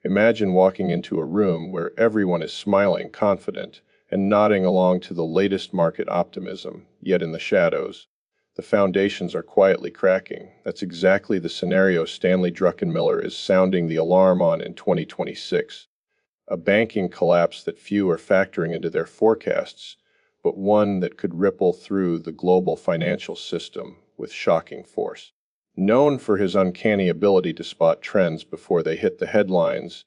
Imagine walking into a room where everyone is smiling, confident, and nodding along to the latest market optimism, yet in the shadows, the foundations are quietly cracking. That's exactly the scenario Stanley Druckenmiller is sounding the alarm on in 2026. A banking collapse that few are factoring into their forecasts, but one that could ripple through the global financial system with shocking force. Known for his uncanny ability to spot trends before they hit the headlines,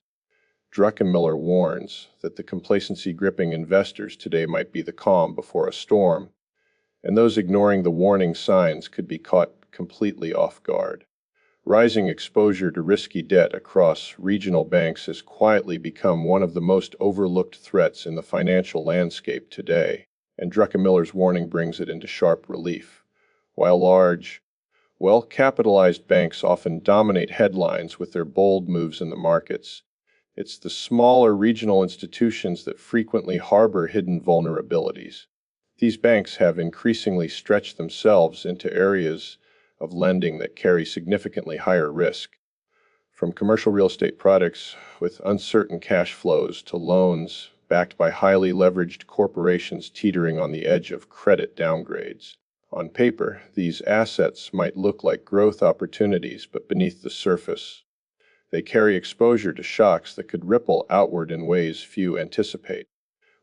Druckenmiller warns that the complacency gripping investors today might be the calm before a storm, and those ignoring the warning signs could be caught completely off guard. Rising exposure to risky debt across regional banks has quietly become one of the most overlooked threats in the financial landscape today, and Druckenmiller's warning brings it into sharp relief. While large, well-capitalized banks often dominate headlines with their bold moves in the markets, it's the smaller regional institutions that frequently harbor hidden vulnerabilities. These banks have increasingly stretched themselves into areas of lending that carry significantly higher risk, from commercial real estate products with uncertain cash flows to loans backed by highly leveraged corporations teetering on the edge of credit downgrades. On paper, these assets might look like growth opportunities, but beneath the surface, they carry exposure to shocks that could ripple outward in ways few anticipate.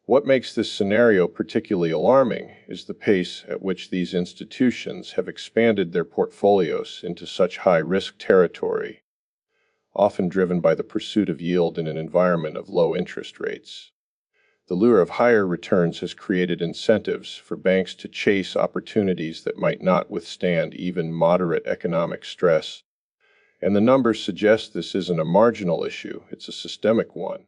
What makes this scenario particularly alarming is the pace at which these institutions have expanded their portfolios into such high-risk territory, often driven by the pursuit of yield in an environment of low interest rates. The lure of higher returns has created incentives for banks to chase opportunities that might not withstand even moderate economic stress. And the numbers suggest this isn't a marginal issue, it's a systemic one.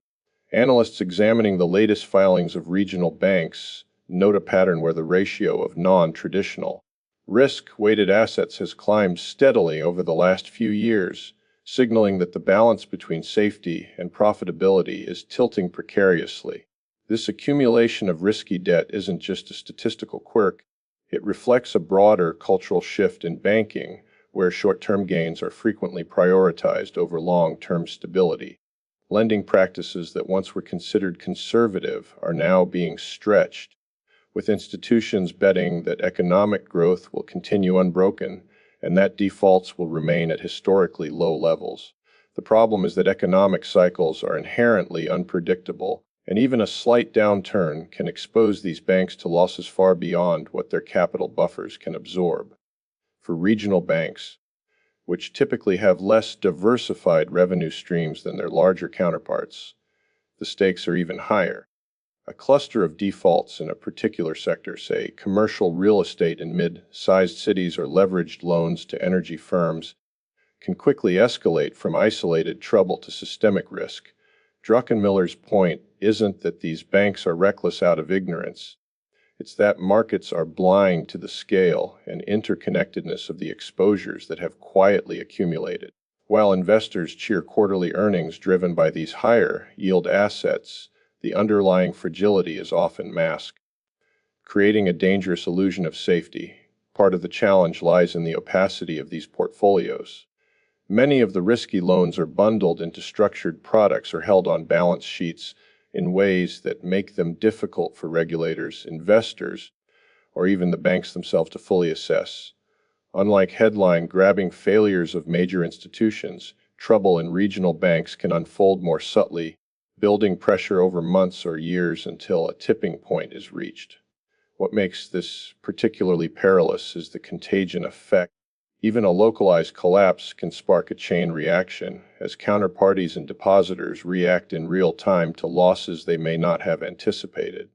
Analysts examining the latest filings of regional banks note a pattern where the ratio of non-traditional risk-weighted assets has climbed steadily over the last few years, signaling that the balance between safety and profitability is tilting precariously. This accumulation of risky debt isn't just a statistical quirk, it reflects a broader cultural shift in banking, where short-term gains are frequently prioritized over long-term stability. Lending practices that once were considered conservative are now being stretched, with institutions betting that economic growth will continue unbroken and that defaults will remain at historically low levels. The problem is that economic cycles are inherently unpredictable, and even a slight downturn can expose these banks to losses far beyond what their capital buffers can absorb. For regional banks, which typically have less diversified revenue streams than their larger counterparts, the stakes are even higher. A cluster of defaults in a particular sector, say commercial real estate in mid-sized cities or leveraged loans to energy firms, can quickly escalate from isolated trouble to systemic risk. Druckenmiller's point isn't that these banks are reckless out of ignorance. It's that markets are blind to the scale and interconnectedness of the exposures that have quietly accumulated. While investors cheer quarterly earnings driven by these higher yield assets, the underlying fragility is often masked, creating a dangerous illusion of safety. Part of the challenge lies in the opacity of these portfolios. Many of the risky loans are bundled into structured products or held on balance sheets in ways that make them difficult for regulators, investors, or even the banks themselves to fully assess. Unlike headline-grabbing failures of major institutions, trouble in regional banks can unfold more subtly, building pressure over months or years until a tipping point is reached. What makes this particularly perilous is the contagion effect. Even a localized collapse can spark a chain reaction, as counterparties and depositors react in real time to losses they may not have anticipated.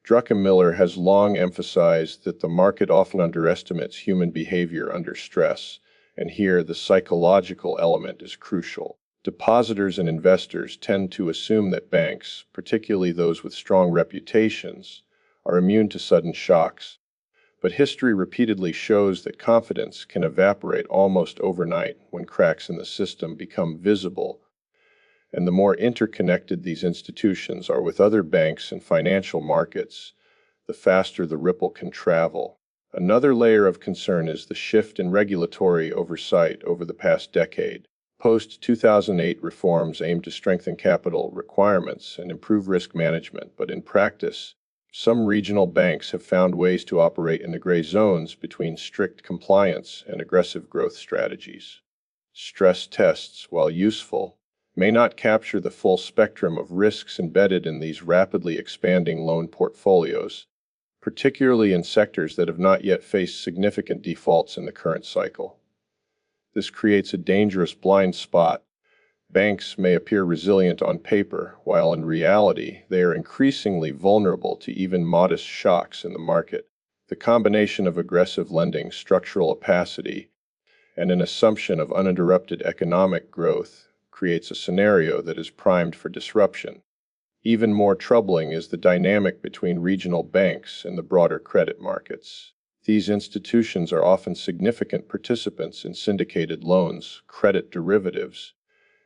Druckenmiller has long emphasized that the market often underestimates human behavior under stress, and here the psychological element is crucial. Depositors and investors tend to assume that banks, particularly those with strong reputations, are immune to sudden shocks. But history repeatedly shows that confidence can evaporate almost overnight when cracks in the system become visible, and the more interconnected these institutions are with other banks and financial markets, the faster the ripple can travel. Another layer of concern is the shift in regulatory oversight over the past decade. Post-2008 reforms aim to strengthen capital requirements and improve risk management, but in practice, some regional banks have found ways to operate in the gray zones between strict compliance and aggressive growth strategies. Stress tests, while useful, may not capture the full spectrum of risks embedded in these rapidly expanding loan portfolios, particularly in sectors that have not yet faced significant defaults in the current cycle. This creates a dangerous blind spot. Banks may appear resilient on paper, while in reality they are increasingly vulnerable to even modest shocks in the market. The combination of aggressive lending, structural opacity, and an assumption of uninterrupted economic growth creates a scenario that is primed for disruption. Even more troubling is the dynamic between regional banks and the broader credit markets. These institutions are often significant participants in syndicated loans, credit derivatives,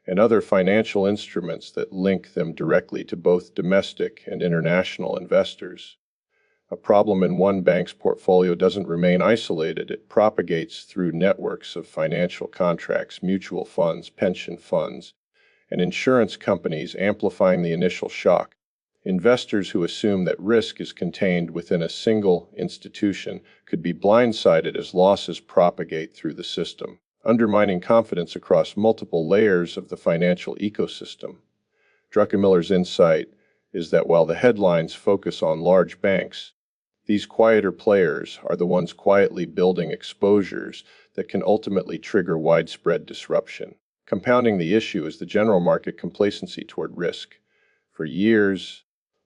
and other financial instruments that link them directly to both domestic and international investors. A problem in one bank's portfolio doesn't remain isolated. It propagates through networks of financial contracts, mutual funds, pension funds, and insurance companies, amplifying the initial shock. Investors who assume that risk is contained within a single institution could be blindsided as losses propagate through the system, undermining confidence across multiple layers of the financial ecosystem. Druckenmiller's insight is that while the headlines focus on large banks, these quieter players are the ones quietly building exposures that can ultimately trigger widespread disruption. Compounding the issue is the general market complacency toward risk. For years,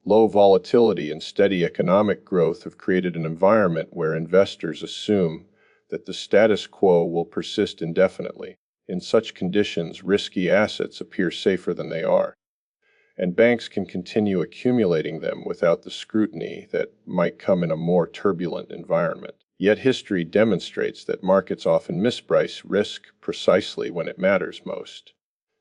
low volatility and steady economic growth have created an environment where investors assume that the status quo will persist indefinitely. In such conditions, risky assets appear safer than they are, and banks can continue accumulating them without the scrutiny that might come in a more turbulent environment. Yet history demonstrates that markets often misprice risk precisely when it matters most.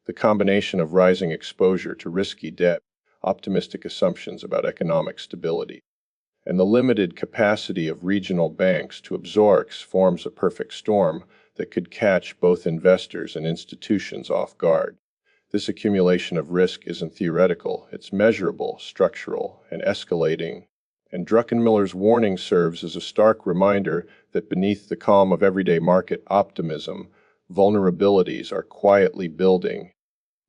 The combination of rising exposure to risky debt, optimistic assumptions about economic stability, and the limited capacity of regional banks to absorb forms a perfect storm that could catch both investors and institutions off guard. This accumulation of risk isn't theoretical, it's measurable, structural, and escalating. And Druckenmiller's warning serves as a stark reminder that beneath the calm of everyday market optimism, vulnerabilities are quietly building,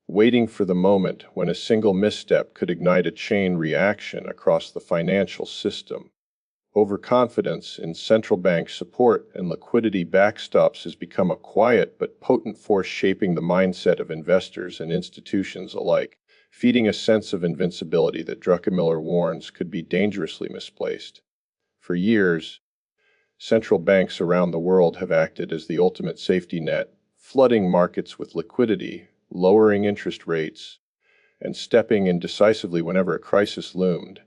waiting for the moment when a single misstep could ignite a chain reaction across the financial system. Overconfidence in central bank support and liquidity backstops has become a quiet but potent force shaping the mindset of investors and institutions alike, feeding a sense of invincibility that Druckenmiller warns could be dangerously misplaced. For years, central banks around the world have acted as the ultimate safety net, flooding markets with liquidity, lowering interest rates, and stepping in decisively whenever a crisis loomed.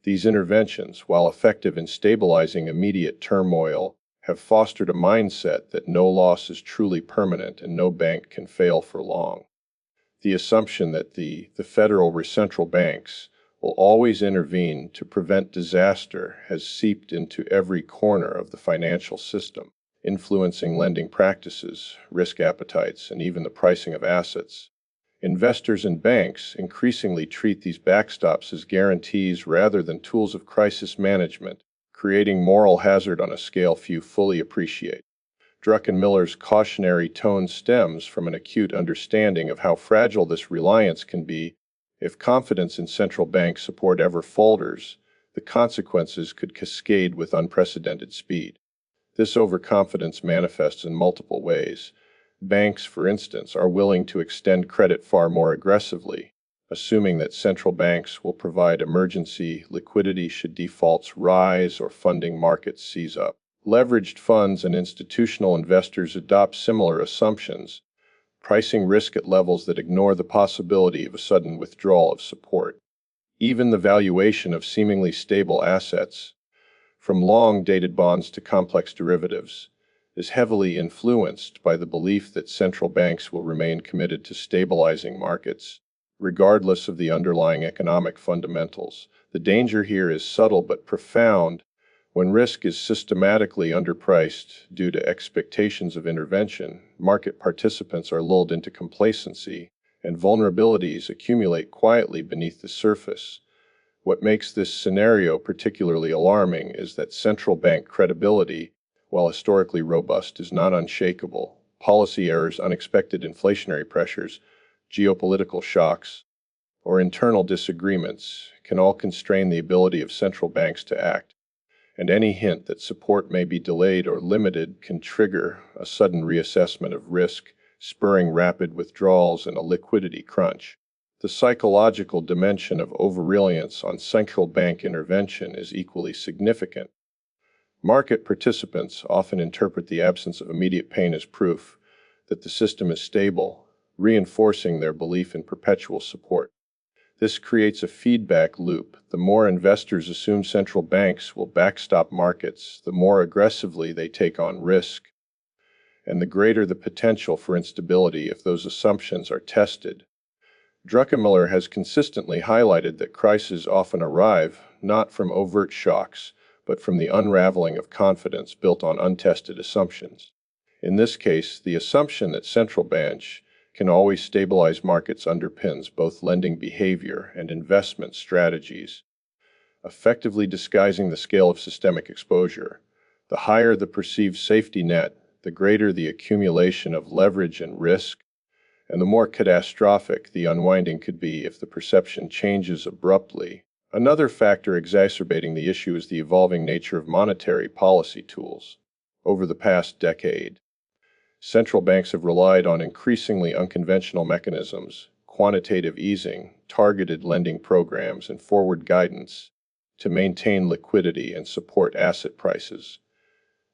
These interventions, while effective in stabilizing immediate turmoil, have fostered a mindset that no loss is truly permanent and no bank can fail for long. The assumption that the federal central banks will always intervene to prevent disaster has seeped into every corner of the financial system, influencing lending practices, risk appetites, and even the pricing of assets. Investors and banks increasingly treat these backstops as guarantees rather than tools of crisis management, creating moral hazard on a scale few fully appreciate. Druckenmiller's cautionary tone stems from an acute understanding of how fragile this reliance can be. If confidence in central bank support ever falters, the consequences could cascade with unprecedented speed. This overconfidence manifests in multiple ways. Banks, for instance, are willing to extend credit far more aggressively, assuming that central banks will provide emergency liquidity should defaults rise or funding markets seize up. Leveraged funds and institutional investors adopt similar assumptions, pricing risk at levels that ignore the possibility of a sudden withdrawal of support. Even the valuation of seemingly stable assets, from long-dated bonds to complex derivatives, is heavily influenced by the belief that central banks will remain committed to stabilizing markets, regardless of the underlying economic fundamentals. The danger here is subtle but profound. When risk is systematically underpriced due to expectations of intervention, market participants are lulled into complacency, and vulnerabilities accumulate quietly beneath the surface. What makes this scenario particularly alarming is that central bank credibility, while historically robust, is not unshakable. Policy errors, unexpected inflationary pressures, geopolitical shocks, or internal disagreements can all constrain the ability of central banks to act, and any hint that support may be delayed or limited can trigger a sudden reassessment of risk, spurring rapid withdrawals and a liquidity crunch. The psychological dimension of over-reliance on central bank intervention is equally significant. Market participants often interpret the absence of immediate pain as proof that the system is stable, reinforcing their belief in perpetual support. This creates a feedback loop. The more investors assume central banks will backstop markets, the more aggressively they take on risk, and the greater the potential for instability if those assumptions are tested. Druckenmiller has consistently highlighted that crises often arrive not from overt shocks, but from the unraveling of confidence built on untested assumptions. In this case, the assumption that central banks can always stabilize markets underpins both lending behavior and investment strategies, effectively disguising the scale of systemic exposure. The higher the perceived safety net, the greater the accumulation of leverage and risk, and the more catastrophic the unwinding could be if the perception changes abruptly. Another factor exacerbating the issue is the evolving nature of monetary policy tools. Over the past decade, central banks have relied on increasingly unconventional mechanisms, quantitative easing, targeted lending programs, and forward guidance to maintain liquidity and support asset prices.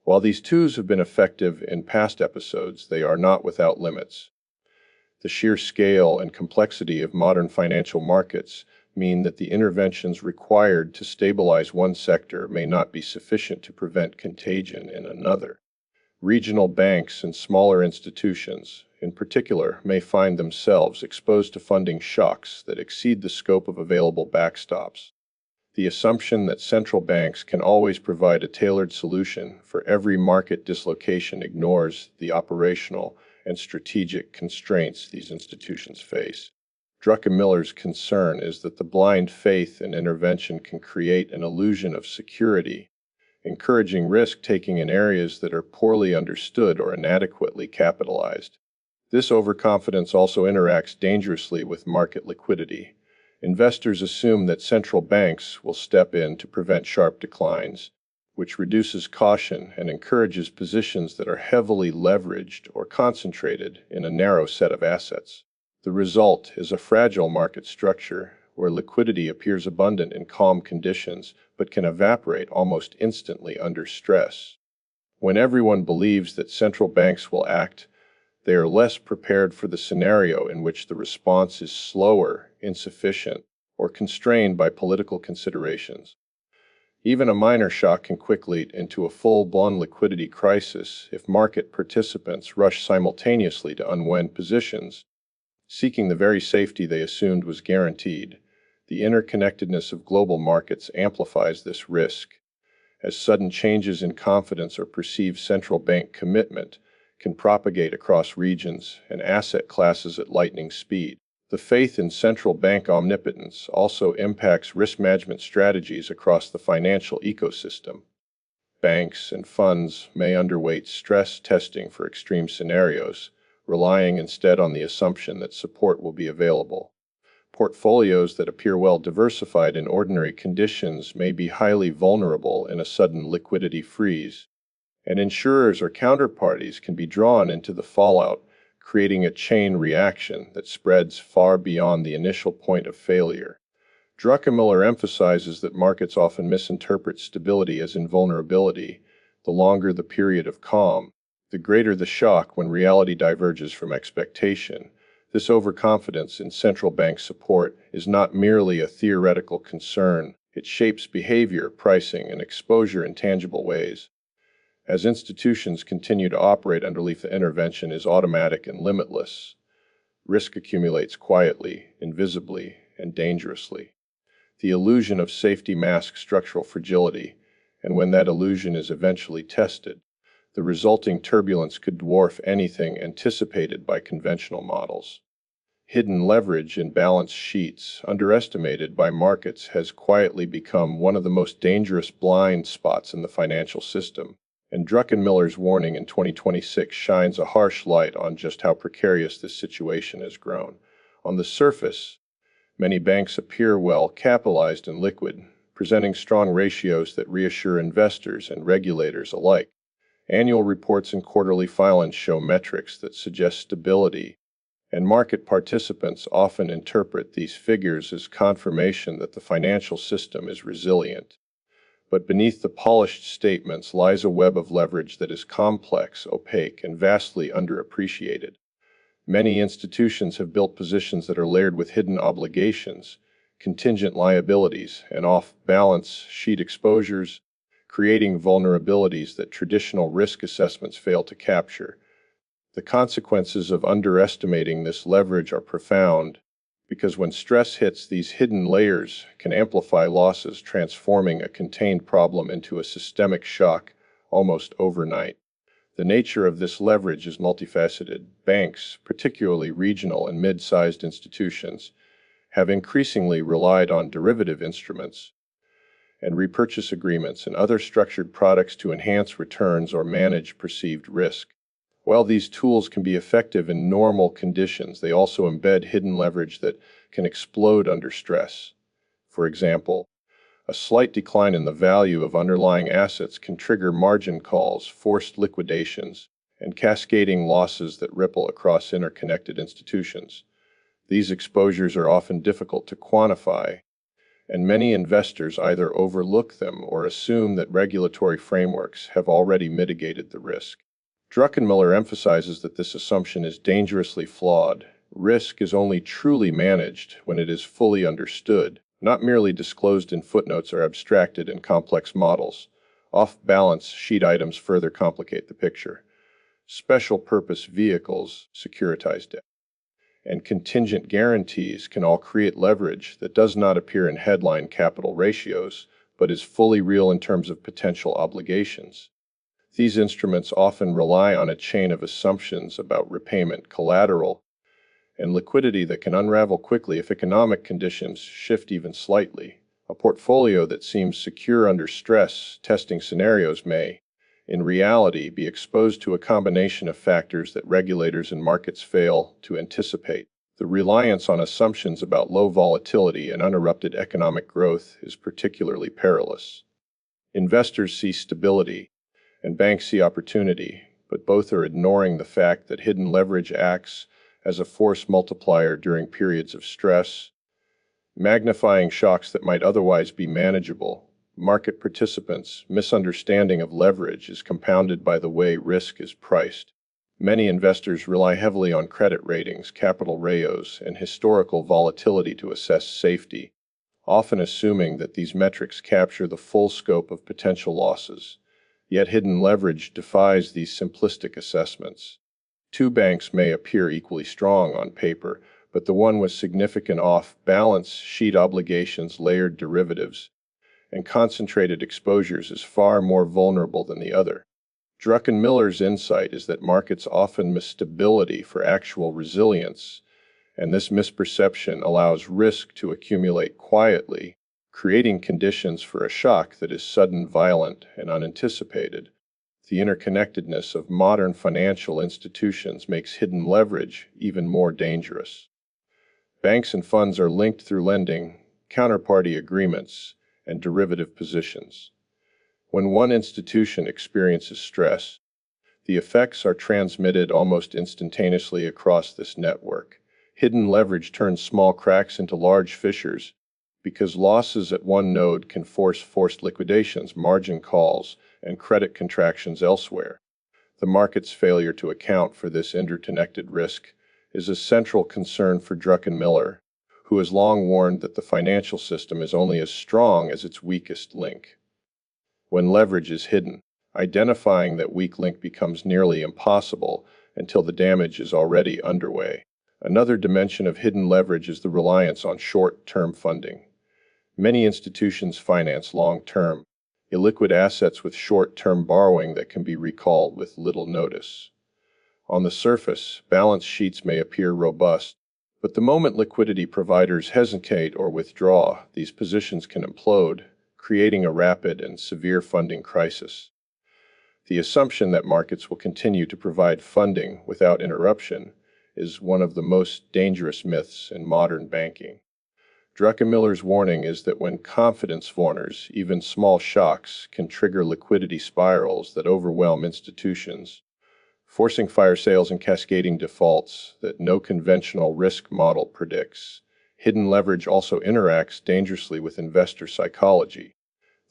While these tools have been effective in past episodes, they are not without limits. The sheer scale and complexity of modern financial markets mean that the interventions required to stabilize one sector may not be sufficient to prevent contagion in another. Regional banks and smaller institutions, in particular, may find themselves exposed to funding shocks that exceed the scope of available backstops. The assumption that central banks can always provide a tailored solution for every market dislocation ignores the operational and strategic constraints these institutions face. Druckenmiller's concern is that the blind faith in intervention can create an illusion of security, encouraging risk-taking in areas that are poorly understood or inadequately capitalized. This overconfidence also interacts dangerously with market liquidity. Investors assume that central banks will step in to prevent sharp declines, which reduces caution and encourages positions that are heavily leveraged or concentrated in a narrow set of assets. The result is a fragile market structure where liquidity appears abundant in calm conditions but can evaporate almost instantly under stress. When everyone believes that central banks will act, they are less prepared for the scenario in which the response is slower, insufficient, or constrained by political considerations. Even a minor shock can quickly lead into a full-blown liquidity crisis if market participants rush simultaneously to unwind positions, seeking the very safety they assumed was guaranteed. The interconnectedness of global markets amplifies this risk, as sudden changes in confidence or perceived central bank commitment can propagate across regions and asset classes at lightning speed. The faith in central bank omnipotence also impacts risk management strategies across the financial ecosystem. Banks and funds may underweight stress testing for extreme scenarios, relying instead on the assumption that support will be available. Portfolios that appear well diversified in ordinary conditions may be highly vulnerable in a sudden liquidity freeze, and insurers or counterparties can be drawn into the fallout, creating a chain reaction that spreads far beyond the initial point of failure. Druckenmiller emphasizes that markets often misinterpret stability as invulnerability. The longer the period of calm, the greater the shock when reality diverges from expectation. This overconfidence in central bank support is not merely a theoretical concern, it shapes behavior, pricing, and exposure in tangible ways. As institutions continue to operate underneath the intervention is automatic and limitless, risk accumulates quietly, invisibly, and dangerously. The illusion of safety masks structural fragility, and when that illusion is eventually tested, the resulting turbulence could dwarf anything anticipated by conventional models. Hidden leverage in balance sheets, underestimated by markets, has quietly become one of the most dangerous blind spots in the financial system, and Druckenmiller's warning in 2026 shines a harsh light on just how precarious this situation has grown. On the surface, many banks appear well capitalized and liquid, presenting strong ratios that reassure investors and regulators alike. Annual reports and quarterly filings show metrics that suggest stability, and market participants often interpret these figures as confirmation that the financial system is resilient. But beneath the polished statements lies a web of leverage that is complex, opaque, and vastly underappreciated. Many institutions have built positions that are layered with hidden obligations, contingent liabilities, and off-balance sheet exposures, creating vulnerabilities that traditional risk assessments fail to capture. The consequences of underestimating this leverage are profound, because when stress hits, these hidden layers can amplify losses, transforming a contained problem into a systemic shock almost overnight. The nature of this leverage is multifaceted. Banks, particularly regional and mid-sized institutions, have increasingly relied on derivative instruments and repurchase agreements and other structured products to enhance returns or manage perceived risk. While these tools can be effective in normal conditions, they also embed hidden leverage that can explode under stress. For example, a slight decline in the value of underlying assets can trigger margin calls, forced liquidations, and cascading losses that ripple across interconnected institutions. These exposures are often difficult to quantify, and many investors either overlook them or assume that regulatory frameworks have already mitigated the risk. Druckenmiller emphasizes that this assumption is dangerously flawed. Risk is only truly managed when it is fully understood, not merely disclosed in footnotes or abstracted in complex models. Off-balance sheet items further complicate the picture. Special purpose vehicles, securitized debt, and contingent guarantees can all create leverage that does not appear in headline capital ratios, but is fully real in terms of potential obligations. These instruments often rely on a chain of assumptions about repayment, collateral, and liquidity that can unravel quickly if economic conditions shift even slightly. A portfolio that seems secure under stress testing scenarios may, in reality, be exposed to a combination of factors that regulators and markets fail to anticipate. The reliance on assumptions about low volatility and uninterrupted economic growth is particularly perilous. Investors see stability, and banks see opportunity, but both are ignoring the fact that hidden leverage acts as a force multiplier during periods of stress, magnifying shocks that might otherwise be manageable. Market participants' misunderstanding of leverage is compounded by the way risk is priced. Many investors rely heavily on credit ratings, capital ratios, and historical volatility to assess safety, often assuming that these metrics capture the full scope of potential losses. Yet hidden leverage defies these simplistic assessments. Two banks may appear equally strong on paper, but the one with significant off-balance sheet obligations, layered derivatives, and concentrated exposures is far more vulnerable than the other. Druckenmiller's insight is that markets often miss stability for actual resilience, and this misperception allows risk to accumulate quietly, creating conditions for a shock that is sudden, violent, and unanticipated. The interconnectedness of modern financial institutions makes hidden leverage even more dangerous. Banks and funds are linked through lending, counterparty agreements, and derivative positions. When one institution experiences stress, the effects are transmitted almost instantaneously across this network. Hidden leverage turns small cracks into large fissures, because losses at one node can force forced liquidations, margin calls, and credit contractions elsewhere. The market's failure to account for this interconnected risk is a central concern for Druckenmiller, who has long warned that the financial system is only as strong as its weakest link. When leverage is hidden, identifying that weak link becomes nearly impossible until the damage is already underway. Another dimension of hidden leverage is the reliance on short-term funding. Many institutions finance long-term, illiquid assets with short-term borrowing that can be recalled with little notice. On the surface, balance sheets may appear robust, but the moment liquidity providers hesitate or withdraw, these positions can implode, creating a rapid and severe funding crisis. The assumption that markets will continue to provide funding without interruption is one of the most dangerous myths in modern banking. Druckenmiller's warning is that when confidence falters, even small shocks can trigger liquidity spirals that overwhelm institutions, forcing fire sales and cascading defaults that no conventional risk model predicts. Hidden leverage also interacts dangerously with investor psychology.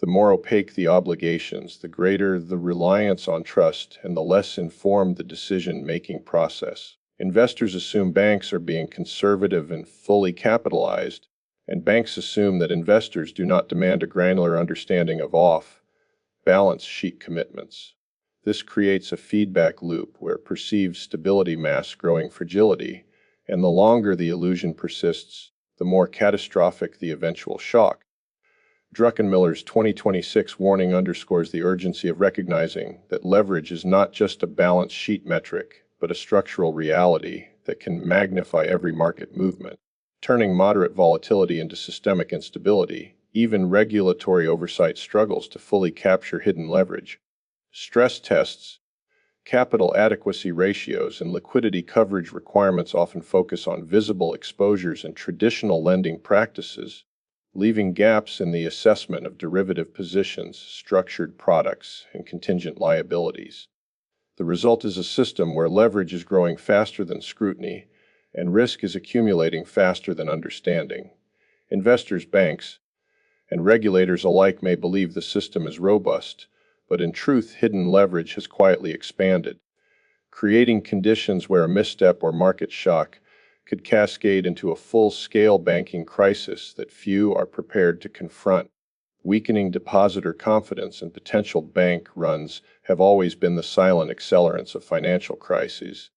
The more opaque the obligations, the greater the reliance on trust and the less informed the decision-making process. Investors assume banks are being conservative and fully capitalized, and banks assume that investors do not demand a granular understanding of off-balance sheet commitments. This creates a feedback loop where perceived stability masks growing fragility, and the longer the illusion persists, the more catastrophic the eventual shock. Druckenmiller's 2026 warning underscores the urgency of recognizing that leverage is not just a balance sheet metric, but a structural reality that can magnify every market movement, turning moderate volatility into systemic instability. Even regulatory oversight struggles to fully capture hidden leverage. Stress tests, capital adequacy ratios, and liquidity coverage requirements often focus on visible exposures and traditional lending practices, leaving gaps in the assessment of derivative positions, structured products, and contingent liabilities. The result is a system where leverage is growing faster than scrutiny, and risk is accumulating faster than understanding. Investors, banks, and regulators alike may believe the system is robust, but in truth, hidden leverage has quietly expanded, creating conditions where a misstep or market shock could cascade into a full-scale banking crisis that few are prepared to confront. Weakening depositor confidence and potential bank runs have always been the silent accelerants of financial crises,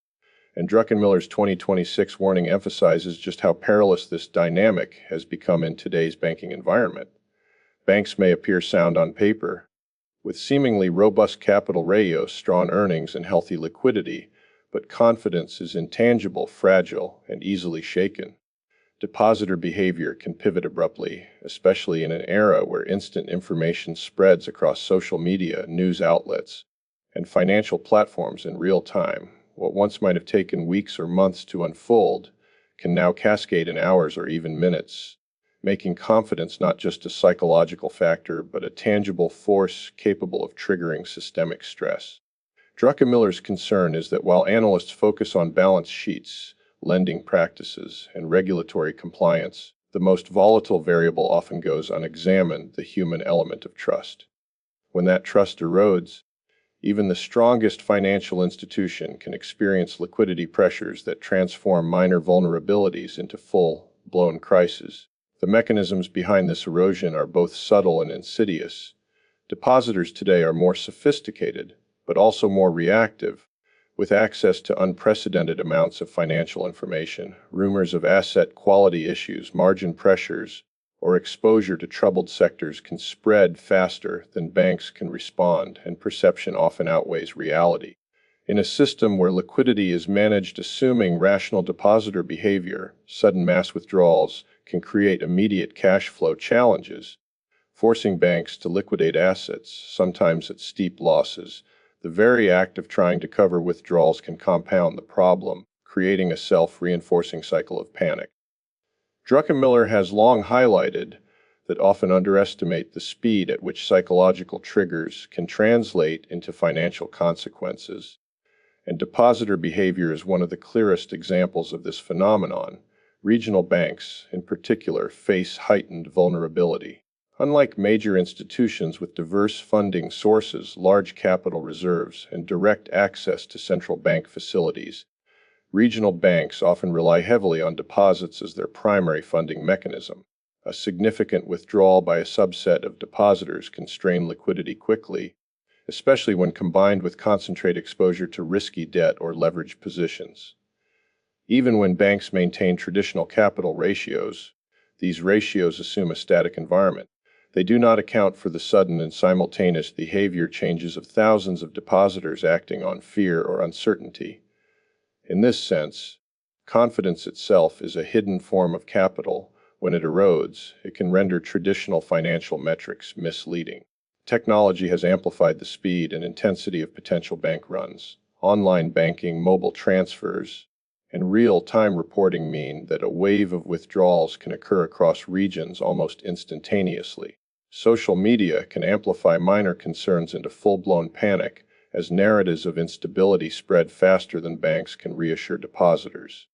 and Druckenmiller's 2026 warning emphasizes just how perilous this dynamic has become in today's banking environment. Banks may appear sound on paper, with seemingly robust capital ratios, strong earnings, and healthy liquidity, but confidence is intangible, fragile, and easily shaken. Depositor behavior can pivot abruptly, especially in an era where instant information spreads across social media, news outlets, and financial platforms in real time. What once might have taken weeks or months to unfold can now cascade in hours or even minutes, making confidence not just a psychological factor but a tangible force capable of triggering systemic stress. Druckenmiller's concern is that while analysts focus on balance sheets, lending practices, and regulatory compliance, the most volatile variable often goes unexamined: the human element of trust. When that trust erodes, even the strongest financial institution can experience liquidity pressures that transform minor vulnerabilities into full-blown crises. The mechanisms behind this erosion are both subtle and insidious. Depositors today are more sophisticated, but also more reactive, with access to unprecedented amounts of financial information. Rumors of asset quality issues, margin pressures, or exposure to troubled sectors can spread faster than banks can respond, and perception often outweighs reality. In a system where liquidity is managed assuming rational depositor behavior, sudden mass withdrawals can create immediate cash flow challenges, forcing banks to liquidate assets, sometimes at steep losses. The very act of trying to cover withdrawals can compound the problem, creating a self-reinforcing cycle of panic. Druckenmiller has long highlighted that often underestimate the speed at which psychological triggers can translate into financial consequences, and depositor behavior is one of the clearest examples of this phenomenon. Regional banks, in particular, face heightened vulnerability. Unlike major institutions with diverse funding sources, large capital reserves, and direct access to central bank facilities, regional banks often rely heavily on deposits as their primary funding mechanism. A significant withdrawal by a subset of depositors can strain liquidity quickly, especially when combined with concentrated exposure to risky debt or leveraged positions. Even when banks maintain traditional capital ratios, these ratios assume a static environment. They do not account for the sudden and simultaneous behavior changes of thousands of depositors acting on fear or uncertainty. In this sense, confidence itself is a hidden form of capital. When it erodes, it can render traditional financial metrics misleading. Technology has amplified the speed and intensity of potential bank runs. Online banking, mobile transfers, and real-time reporting mean that a wave of withdrawals can occur across regions almost instantaneously. Social media can amplify minor concerns into full-blown panic, as narratives of instability spread faster than banks can reassure depositors.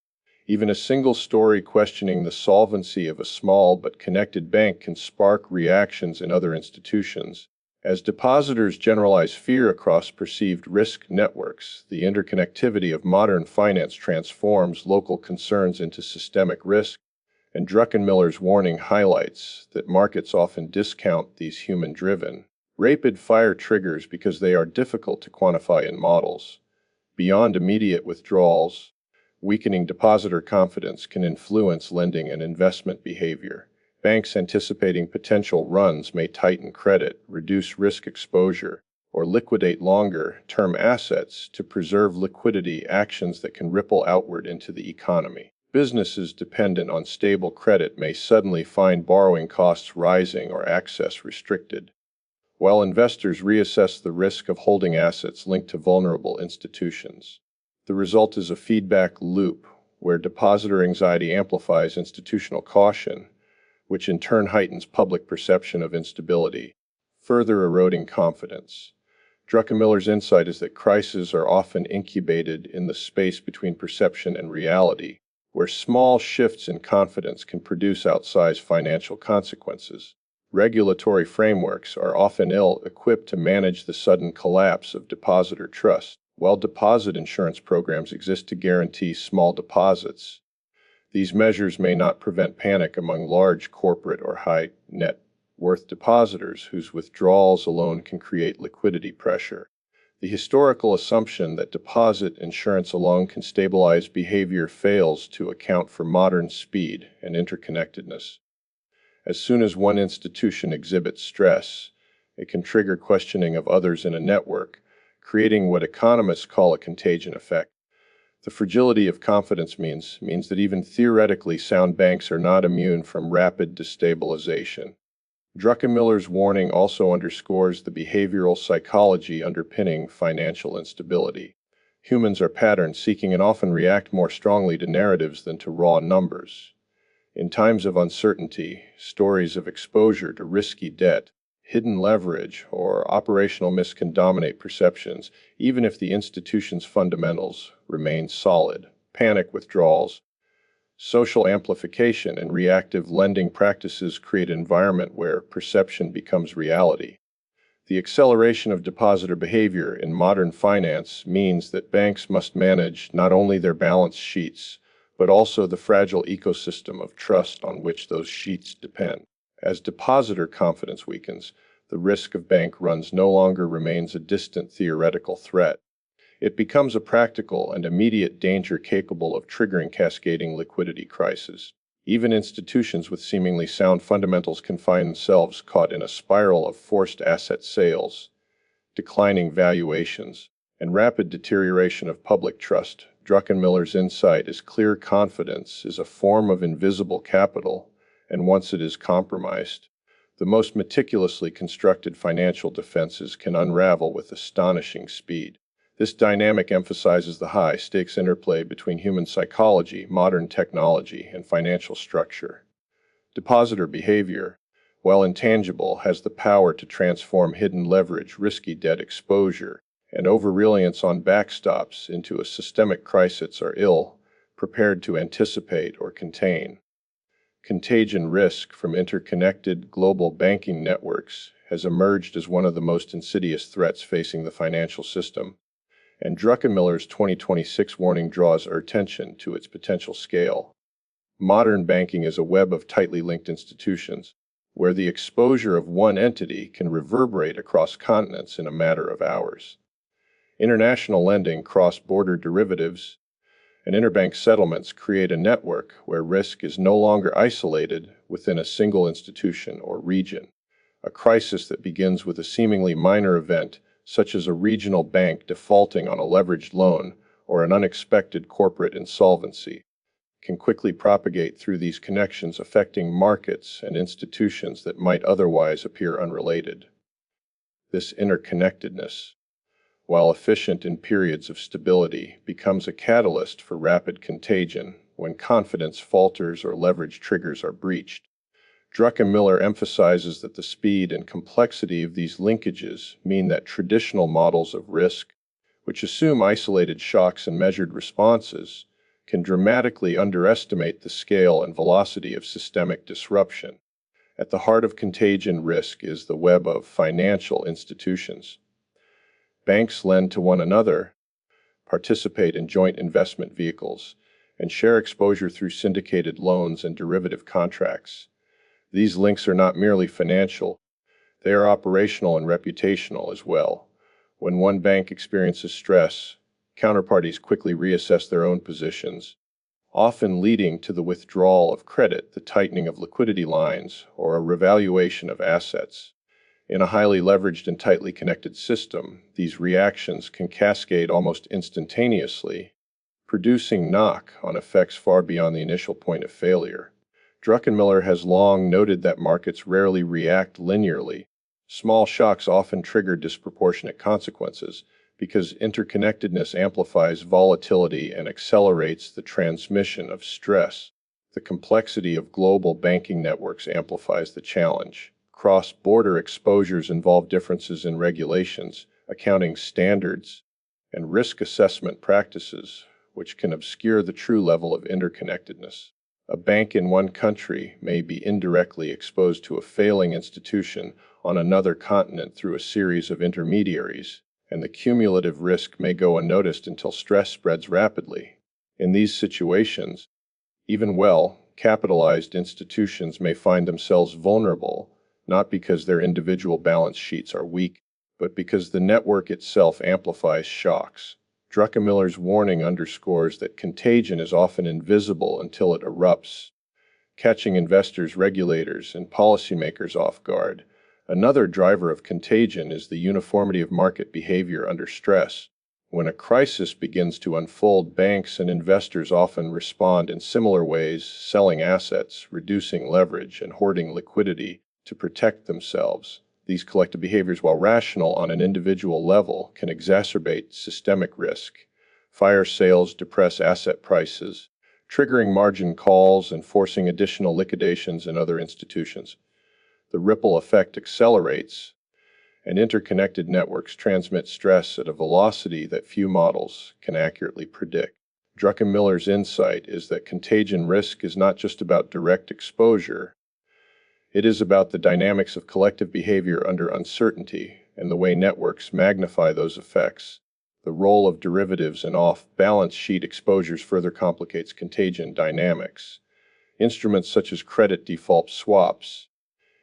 Even a single story questioning the solvency of a small but connected bank can spark reactions in other institutions. As depositors generalize fear across perceived risk networks, the interconnectivity of modern finance transforms local concerns into systemic risk, and Druckenmiller's warning highlights that markets often discount these human-driven, rapid-fire triggers because they are difficult to quantify in models. Beyond immediate withdrawals, weakening depositor confidence can influence lending and investment behavior. Banks anticipating potential runs may tighten credit, reduce risk exposure, or liquidate longer-term assets to preserve liquidity, actions that can ripple outward into the economy. Businesses dependent on stable credit may suddenly find borrowing costs rising or access restricted, while investors reassess the risk of holding assets linked to vulnerable institutions. The result is a feedback loop where depositor anxiety amplifies institutional caution, which in turn heightens public perception of instability, further eroding confidence. Druckenmiller's insight is that crises are often incubated in the space between perception and reality, where small shifts in confidence can produce outsized financial consequences. Regulatory frameworks are often ill-equipped to manage the sudden collapse of depositor trust. While deposit insurance programs exist to guarantee small deposits, these measures may not prevent panic among large corporate or high net worth depositors whose withdrawals alone can create liquidity pressure. The historical assumption that deposit insurance alone can stabilize behavior fails to account for modern speed and interconnectedness. As soon as one institution exhibits stress, it can trigger questioning of others in a network, creating what economists call a contagion effect. The fragility of confidence means that even theoretically sound banks are not immune from rapid destabilization. Druckenmiller's warning also underscores the behavioral psychology underpinning financial instability. Humans are pattern-seeking and often react more strongly to narratives than to raw numbers. In times of uncertainty, stories of exposure to risky debt, hidden leverage, or operational risk can dominate perceptions, even if the institution's fundamentals remain solid. Panic withdrawals, social amplification, and reactive lending practices create an environment where perception becomes reality. The acceleration of depositor behavior in modern finance means that banks must manage not only their balance sheets, but also the fragile ecosystem of trust on which those sheets depend. As depositor confidence weakens, the risk of bank runs no longer remains a distant theoretical threat. It becomes a practical and immediate danger capable of triggering cascading liquidity crises. Even institutions with seemingly sound fundamentals can find themselves caught in a spiral of forced asset sales, declining valuations, and rapid deterioration of public trust. Druckenmiller's insight is clear: confidence is a form of invisible capital, and once it is compromised, the most meticulously constructed financial defenses can unravel with astonishing speed. This dynamic emphasizes the high-stakes interplay between human psychology, modern technology, and financial structure. Depositor behavior, while intangible, has the power to transform hidden leverage, risky debt exposure, and over-reliance on backstops into a systemic crisis are ill-prepared to anticipate or contain. Contagion risk from interconnected global banking networks has emerged as one of the most insidious threats facing the financial system, and Druckenmiller's 2026 warning draws our attention to its potential scale. Modern banking is a web of tightly linked institutions, where the exposure of one entity can reverberate across continents in a matter of hours. International lending, cross-border derivatives, and interbank settlements create a network where risk is no longer isolated within a single institution or region. A crisis that begins with a seemingly minor event, such as a regional bank defaulting on a leveraged loan or an unexpected corporate insolvency, can quickly propagate through these connections, affecting markets and institutions that might otherwise appear unrelated. This interconnectedness, while efficient in periods of stability, becomes a catalyst for rapid contagion when confidence falters or leverage triggers are breached. Druckenmiller emphasizes that the speed and complexity of these linkages mean that traditional models of risk, which assume isolated shocks and measured responses, can dramatically underestimate the scale and velocity of systemic disruption. At the heart of contagion risk is the web of financial institutions. Banks lend to one another, participate in joint investment vehicles, and share exposure through syndicated loans and derivative contracts. These links are not merely financial, they are operational and reputational as well. When one bank experiences stress, counterparties quickly reassess their own positions, often leading to the withdrawal of credit, the tightening of liquidity lines, or a revaluation of assets. In a highly leveraged and tightly connected system, these reactions can cascade almost instantaneously, producing knock-on effects far beyond the initial point of failure. Druckenmiller has long noted that markets rarely react linearly. Small shocks often trigger disproportionate consequences because interconnectedness amplifies volatility and accelerates the transmission of stress. The complexity of global banking networks amplifies the challenge. Cross-border exposures involve differences in regulations, accounting standards, and risk assessment practices, which can obscure the true level of interconnectedness. A bank in one country may be indirectly exposed to a failing institution on another continent through a series of intermediaries, and the cumulative risk may go unnoticed until stress spreads rapidly. In these situations, even well-capitalized institutions may find themselves vulnerable, not because their individual balance sheets are weak, but because the network itself amplifies shocks. Druckenmiller's warning underscores that contagion is often invisible until it erupts, catching investors, regulators, and policymakers off guard. Another driver of contagion is the uniformity of market behavior under stress. When a crisis begins to unfold, banks and investors often respond in similar ways, selling assets, reducing leverage, and hoarding liquidity to protect themselves. These collective behaviors, while rational on an individual level, can exacerbate systemic risk. Fire sales depress asset prices, triggering margin calls and forcing additional liquidations in other institutions. The ripple effect accelerates, and interconnected networks transmit stress at a velocity that few models can accurately predict. Druckenmiller's insight is that contagion risk is not just about direct exposure. It is about the dynamics of collective behavior under uncertainty and the way networks magnify those effects. The role of derivatives and off-balance sheet exposures further complicates contagion dynamics. Instruments such as credit default swaps,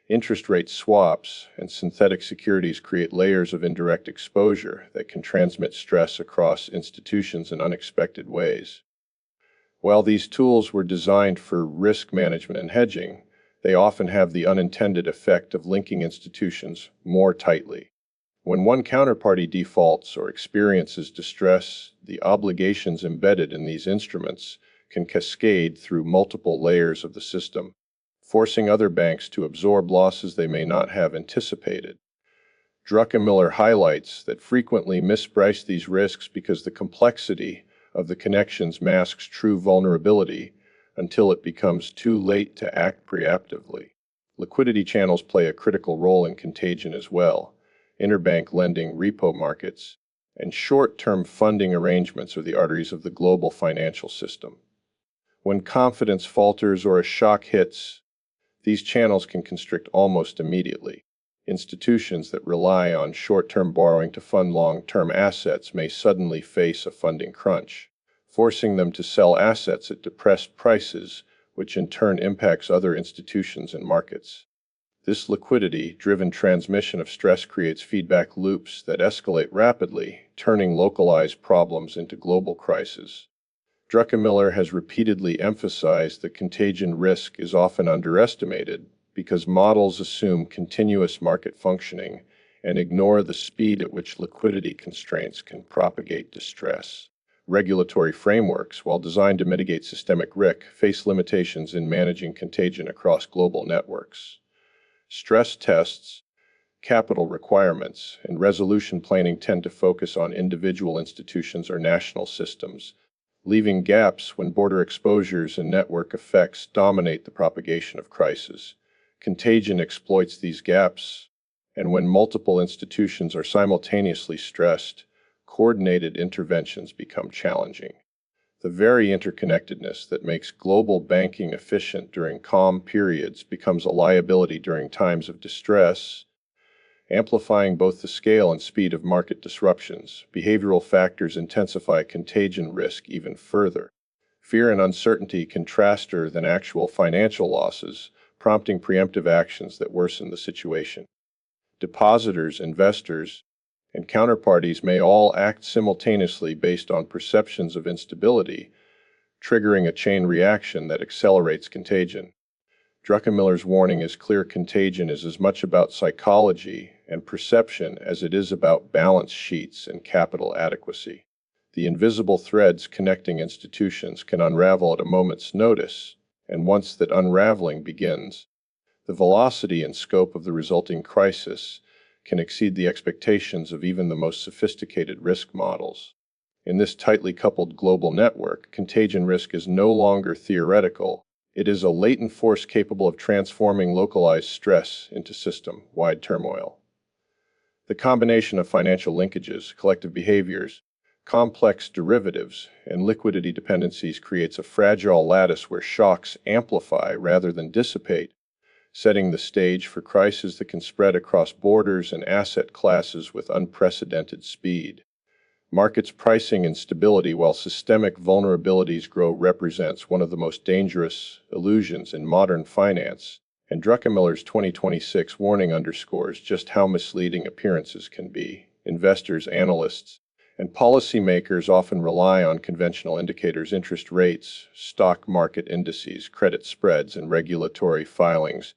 interest rate swaps, and synthetic securities create layers of indirect exposure that can transmit stress across institutions in unexpected ways. While these tools were designed for risk management and hedging, they often have the unintended effect of linking institutions more tightly. When one counterparty defaults or experiences distress, the obligations embedded in these instruments can cascade through multiple layers of the system, forcing other banks to absorb losses they may not have anticipated. Druckenmiller highlights that frequently misprice these risks because the complexity of the connections masks true vulnerability until it becomes too late to act preemptively. Liquidity channels play a critical role in contagion as well. Interbank lending, repo markets, and short-term funding arrangements are the arteries of the global financial system. When confidence falters or a shock hits, these channels can constrict almost immediately. Institutions that rely on short-term borrowing to fund long-term assets may suddenly face a funding crunch, forcing them to sell assets at depressed prices, which in turn impacts other institutions and markets. This liquidity-driven transmission of stress creates feedback loops that escalate rapidly, turning localized problems into global crises. Druckenmiller has repeatedly emphasized that contagion risk is often underestimated because models assume continuous market functioning and ignore the speed at which liquidity constraints can propagate distress. Regulatory frameworks, while designed to mitigate systemic risk, face limitations in managing contagion across global networks. Stress tests, capital requirements, and resolution planning tend to focus on individual institutions or national systems, leaving gaps when border exposures and network effects dominate the propagation of crisis. Contagion exploits these gaps, and when multiple institutions are simultaneously stressed, coordinated interventions become challenging. The very interconnectedness that makes global banking efficient during calm periods becomes a liability during times of distress, amplifying both the scale and speed of market disruptions. Behavioral factors intensify contagion risk even further. Fear and uncertainty contrast faster than actual financial losses, prompting preemptive actions that worsen the situation. Depositors, investors, and counterparties may all act simultaneously based on perceptions of instability, triggering a chain reaction that accelerates contagion. Druckenmiller's warning is clear: contagion is as much about psychology and perception as it is about balance sheets and capital adequacy. The invisible threads connecting institutions can unravel at a moment's notice, and once that unraveling begins, the velocity and scope of the resulting crisis can exceed the expectations of even the most sophisticated risk models. In this tightly coupled global network, contagion risk is no longer theoretical. It is a latent force capable of transforming localized stress into system-wide turmoil. The combination of financial linkages, collective behaviors, complex derivatives, and liquidity dependencies creates a fragile lattice where shocks amplify rather than dissipate, setting the stage for crises that can spread across borders and asset classes with unprecedented speed. Markets pricing instability while systemic vulnerabilities grow represents one of the most dangerous illusions in modern finance, and Druckenmiller's 2026 warning underscores just how misleading appearances can be. Investors, analysts, and policymakers often rely on conventional indicators: interest rates, stock market indices, credit spreads, and regulatory filings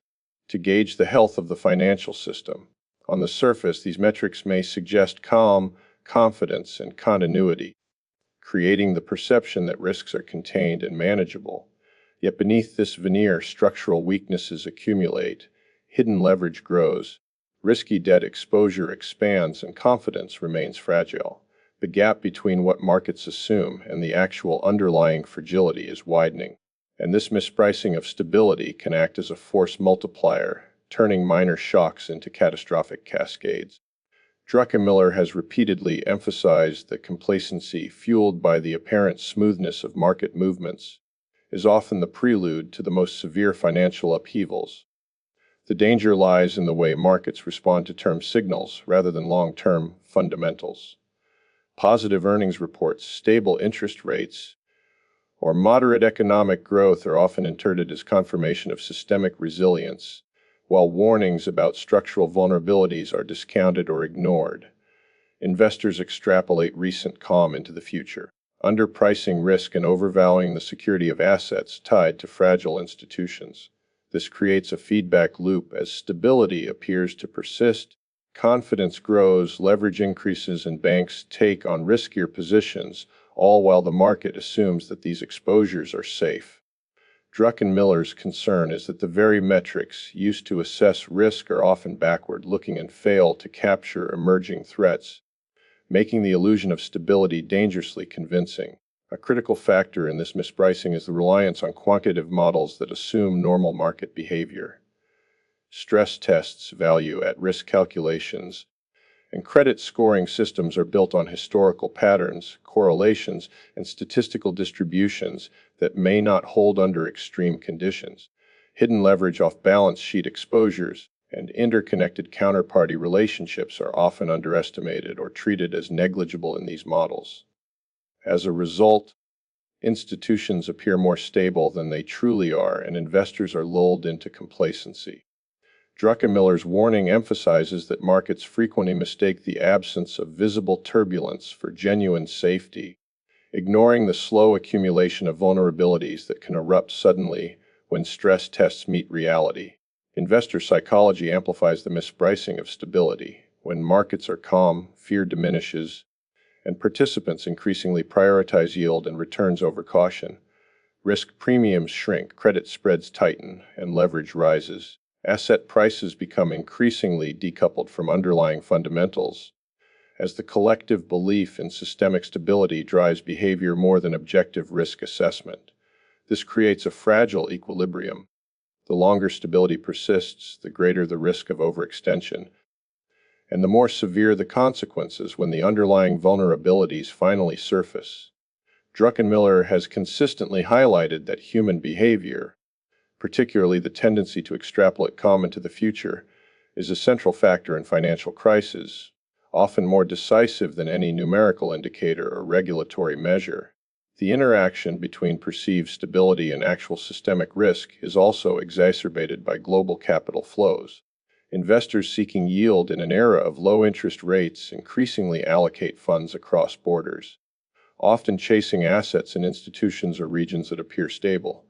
to gauge the health of the financial system. On the surface, these metrics may suggest calm, confidence, and continuity, creating the perception that risks are contained and manageable. Yet beneath this veneer, structural weaknesses accumulate, hidden leverage grows, risky debt exposure expands, and confidence remains fragile. The gap between what markets assume and the actual underlying fragility is widening, and this mispricing of stability can act as a force multiplier, turning minor shocks into catastrophic cascades. Druckenmiller has repeatedly emphasized that complacency, fueled by the apparent smoothness of market movements, is often the prelude to the most severe financial upheavals. The danger lies in the way markets respond to term signals rather than long-term fundamentals. Positive earnings reports, stable interest rates, or moderate economic growth are often interpreted as confirmation of systemic resilience, while warnings about structural vulnerabilities are discounted or ignored. Investors extrapolate recent calm into the future, underpricing risk and overvaluing the security of assets tied to fragile institutions. This creates a feedback loop. As stability appears to persist, confidence grows, leverage increases, and banks take on riskier positions, all while the market assumes that these exposures are safe. Druckenmiller's concern is that the very metrics used to assess risk are often backward-looking and fail to capture emerging threats, making the illusion of stability dangerously convincing. A critical factor in this mispricing is the reliance on quantitative models that assume normal market behavior. Stress tests, value-at-risk calculations, and credit scoring systems are built on historical patterns, correlations, and statistical distributions that may not hold under extreme conditions. Hidden leverage, off-balance sheet exposures, and interconnected counterparty relationships are often underestimated or treated as negligible in these models. As a result, institutions appear more stable than they truly are, and investors are lulled into complacency. Druckenmiller's warning emphasizes that markets frequently mistake the absence of visible turbulence for genuine safety, ignoring the slow accumulation of vulnerabilities that can erupt suddenly when stress tests meet reality. Investor psychology amplifies the mispricing of stability. When markets are calm, fear diminishes, and participants increasingly prioritize yield and returns over caution. Risk premiums shrink, credit spreads tighten, and leverage rises. Asset prices become increasingly decoupled from underlying fundamentals, as the collective belief in systemic stability drives behavior more than objective risk assessment. This creates a fragile equilibrium. The longer stability persists, the greater the risk of overextension, and the more severe the consequences when the underlying vulnerabilities finally surface. Druckenmiller has consistently highlighted that human behavior, particularly the tendency to extrapolate calm into the future, is a central factor in financial crises, often more decisive than any numerical indicator or regulatory measure. The interaction between perceived stability and actual systemic risk is also exacerbated by global capital flows. Investors seeking yield in an era of low interest rates increasingly allocate funds across borders, often chasing assets in institutions or regions that appear stable.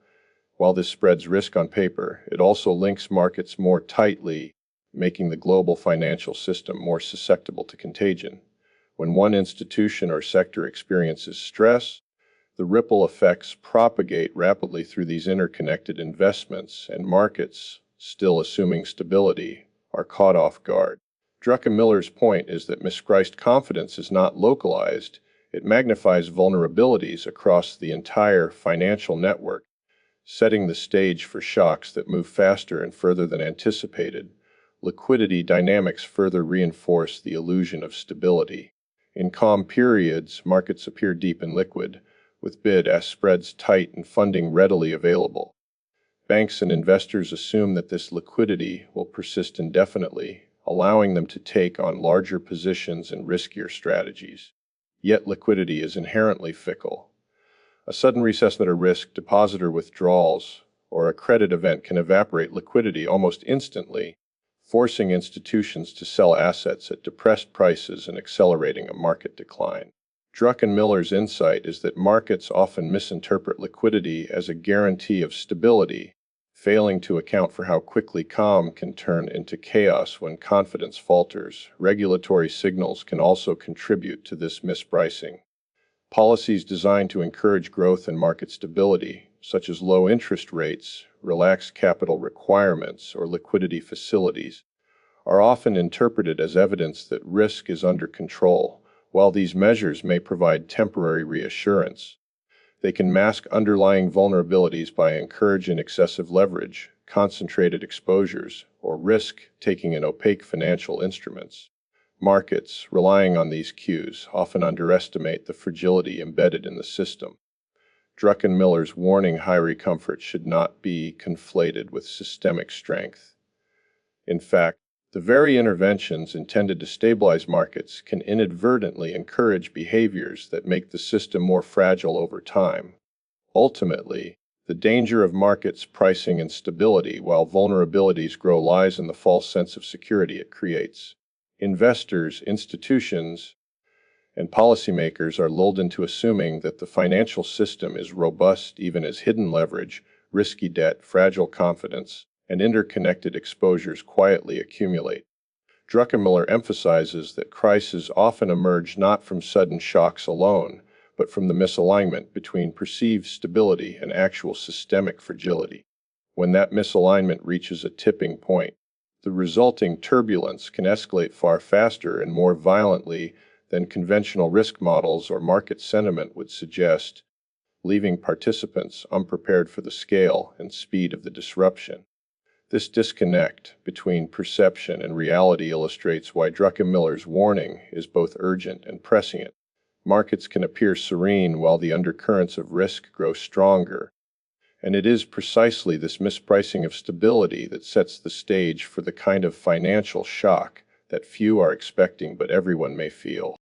While this spreads risk on paper, it also links markets more tightly, making the global financial system more susceptible to contagion. When one institution or sector experiences stress, the ripple effects propagate rapidly through these interconnected investments, and markets, still assuming stability, are caught off guard. Druckenmiller's point is that mispriced confidence is not localized, it magnifies vulnerabilities across the entire financial network, setting the stage for shocks that move faster and further than anticipated. Liquidity dynamics further reinforce the illusion of stability. In calm periods, markets appear deep and liquid, with bid-ask spreads tight and funding readily available. Banks and investors assume that this liquidity will persist indefinitely, allowing them to take on larger positions and riskier strategies. Yet liquidity is inherently fickle. A sudden reassessment of risk, depositor withdrawals, or a credit event can evaporate liquidity almost instantly, forcing institutions to sell assets at depressed prices and accelerating a market decline. Druckenmiller's insight is that markets often misinterpret liquidity as a guarantee of stability, failing to account for how quickly calm can turn into chaos when confidence falters. Regulatory signals can also contribute to this mispricing. Policies designed to encourage growth and market stability, such as low interest rates, relaxed capital requirements, or liquidity facilities, are often interpreted as evidence that risk is under control. While these measures may provide temporary reassurance, they can mask underlying vulnerabilities by encouraging excessive leverage, concentrated exposures, or risk-taking in opaque financial instruments. Markets, relying on these cues, often underestimate the fragility embedded in the system. Druckenmiller's warning high comfort should not be conflated with systemic strength. In fact, the very interventions intended to stabilize markets can inadvertently encourage behaviors that make the system more fragile over time. Ultimately, the danger of markets pricing in stability while vulnerabilities grow lies in the false sense of security it creates. Investors, institutions, and policymakers are lulled into assuming that the financial system is robust even as hidden leverage, risky debt, fragile confidence, and interconnected exposures quietly accumulate. Druckenmiller emphasizes that crises often emerge not from sudden shocks alone, but from the misalignment between perceived stability and actual systemic fragility. When that misalignment reaches a tipping point, the resulting turbulence can escalate far faster and more violently than conventional risk models or market sentiment would suggest, leaving participants unprepared for the scale and speed of the disruption. This disconnect between perception and reality illustrates why Druckenmiller's warning is both urgent and prescient. Markets can appear serene while the undercurrents of risk grow stronger, and it is precisely this mispricing of stability that sets the stage for the kind of financial shock that few are expecting but everyone may feel.